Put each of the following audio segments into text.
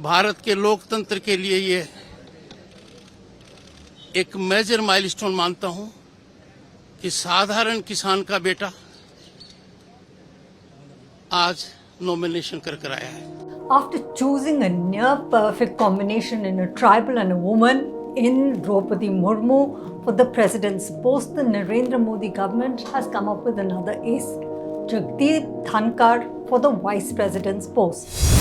भारत के लोकतंत्र के लिए ये एक मेजर माइलस्टोन मानता हूं कि साधारण किसान का बेटा आज नॉमिनेशन कर आया है. After choosing a near perfect combination in a tribal and a woman in Droupadi Murmu for the president's post, the Narendra Modi government has come up with another ace, Jagdeep Dhankhar for the vice president's post.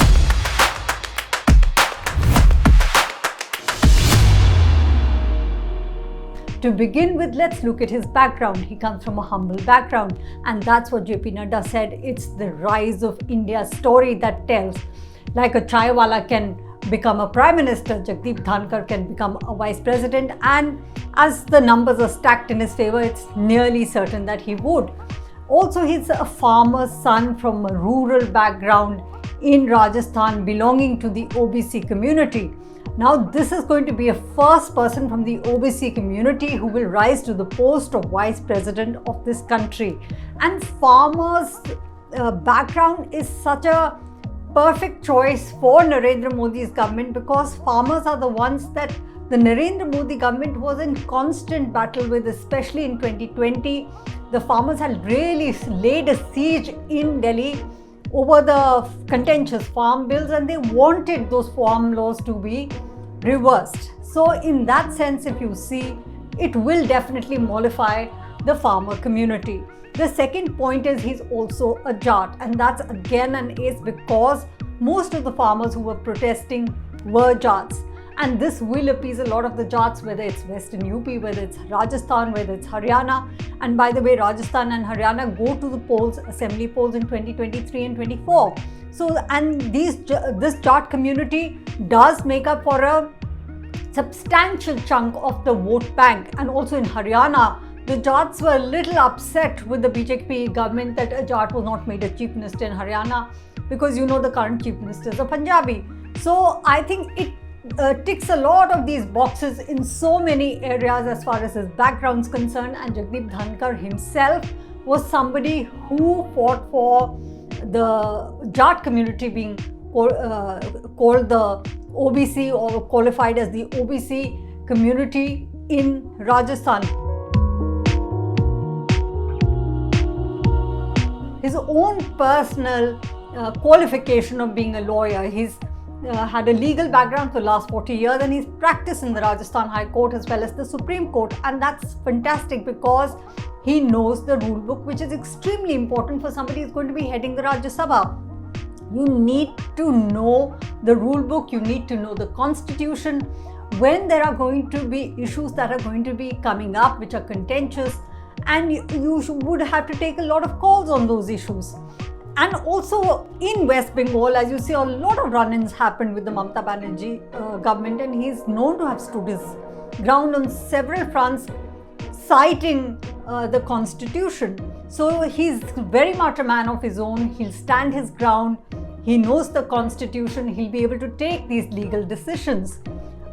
To begin with, let's look at his background. He comes from a humble background, and that's what JP Nadda said. It's the rise of India's story that tells. Like a chaiwala can become a prime minister, Jagdeep Dhankhar can become a vice president, and as the numbers are stacked in his favor, it's nearly certain that he would. Also, he's a farmer's son from a rural background in Rajasthan belonging to the OBC community. Now, this is going to be a first person from the OBC community who will rise to the post of vice president of this country. And farmers' background is such a perfect choice for Narendra Modi's government, because farmers are the ones that the Narendra Modi government was in constant battle with, especially in 2020. The farmers had really laid a siege in Delhi over the contentious farm bills, and they wanted those farm laws to be reversed. So in that sense, if you see, it will definitely mollify the farmer community. The second point is he's also a Jat, and that's again an ace because most of the farmers who were protesting were Jats. And this will appease a lot of the Jats, whether it's Western UP, whether it's Rajasthan, whether it's Haryana. And by the way, Rajasthan and Haryana go to the polls, assembly polls in 2023 and 24. So, and this Jat community does make up for a substantial chunk of the vote bank. And also in Haryana, the Jats were a little upset with the BJP government that a Jat was not made a chief minister in Haryana, because you know the current chief minister is a Punjabi. So I think it ticks a lot of these boxes in so many areas as far as his background is concerned. And Jagdeep Dhankhar himself was somebody who fought for the Jat community being called the OBC or qualified as the OBC community in Rajasthan. His own personal qualification of being a lawyer, he's had a legal background for the last 40 years, and he's practiced in the Rajasthan High Court as well as the Supreme Court, and that's fantastic because he knows the rule book, which is extremely important for somebody who's going to be heading the Rajya Sabha. You need to know the rule book, you need to know the constitution. When there are going to be issues that are going to be coming up which are contentious, and you would have to take a lot of calls on those issues. And also in West Bengal, as you see, a lot of run-ins happened with the Mamata Banerjee government, and he's known to have stood his ground on several fronts, citing the constitution. So he's very much a man of his own. He'll stand his ground. He knows the constitution. He'll be able to take these legal decisions.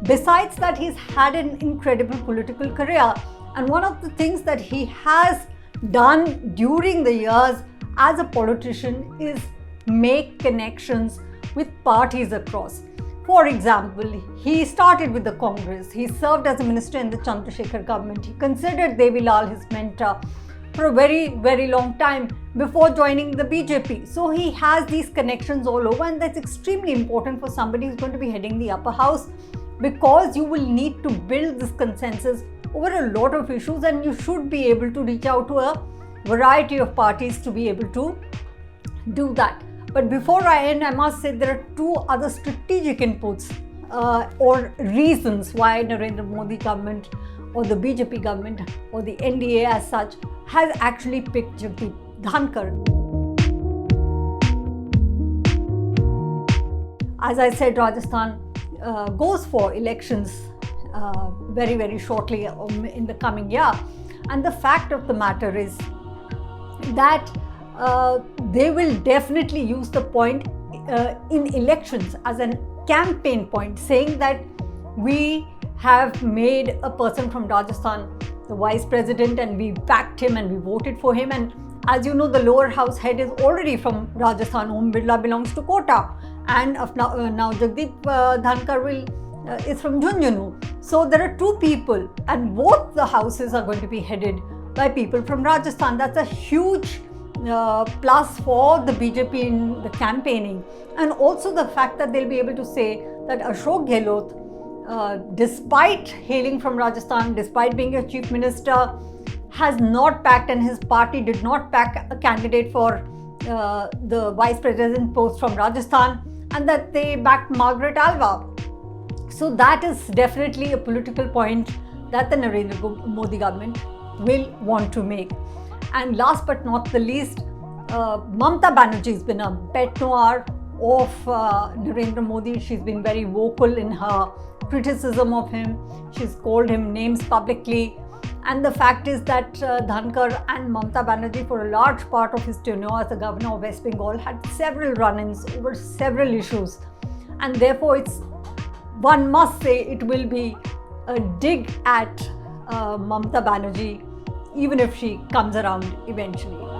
Besides that, he's had an incredible political career. And one of the things that he has done during the years as a politician is make connections with parties across. For example, he started with the Congress. He served as a minister in the Chandrasekhar government. He considered Devi Lal his mentor for a very, very long time before joining the BJP. So he has these connections all over, and that's extremely important for somebody who's going to be heading the upper house, because you will need to build this consensus over a lot of issues, and you should be able to reach out to a variety of parties to be able to do that. But before I end, I must say there are two other strategic inputs or reasons why Narendra Modi government or the BJP government or the NDA as such has actually picked Jagdeep Dhankhar. As I said, Rajasthan goes for elections very, very shortly in the coming year. And the fact of the matter is that they will definitely use the point in elections as a campaign point, saying that we have made a person from Rajasthan the vice president and we backed him and we voted for him. And as you know, the lower house head is already from Rajasthan. Om Birla belongs to Kota. and now Jagdeep Dhankhar is from Jhunjhunu. So there are two people, and both the houses are going to be headed by people from Rajasthan. That's a huge plus for the BJP in the campaigning, and also the fact that they'll be able to say that Ashok Gehlot, despite hailing from Rajasthan, despite being a chief minister, has not backed, and his party did not back a candidate for the vice president post from Rajasthan, and that they backed Margaret Alva. So that is definitely a political point that the Narendra Modi government will want to make. And last but not the least, Mamata Banerjee has been a bête noire of Narendra Modi. She's been very vocal in her criticism of him. She's called him names publicly. And the fact is that Dhankar and Mamata Banerjee, for a large part of his tenure as the governor of West Bengal, had several run-ins over several issues. And therefore, one must say it will be a dig at Mamata Banerjee, even if she comes around eventually.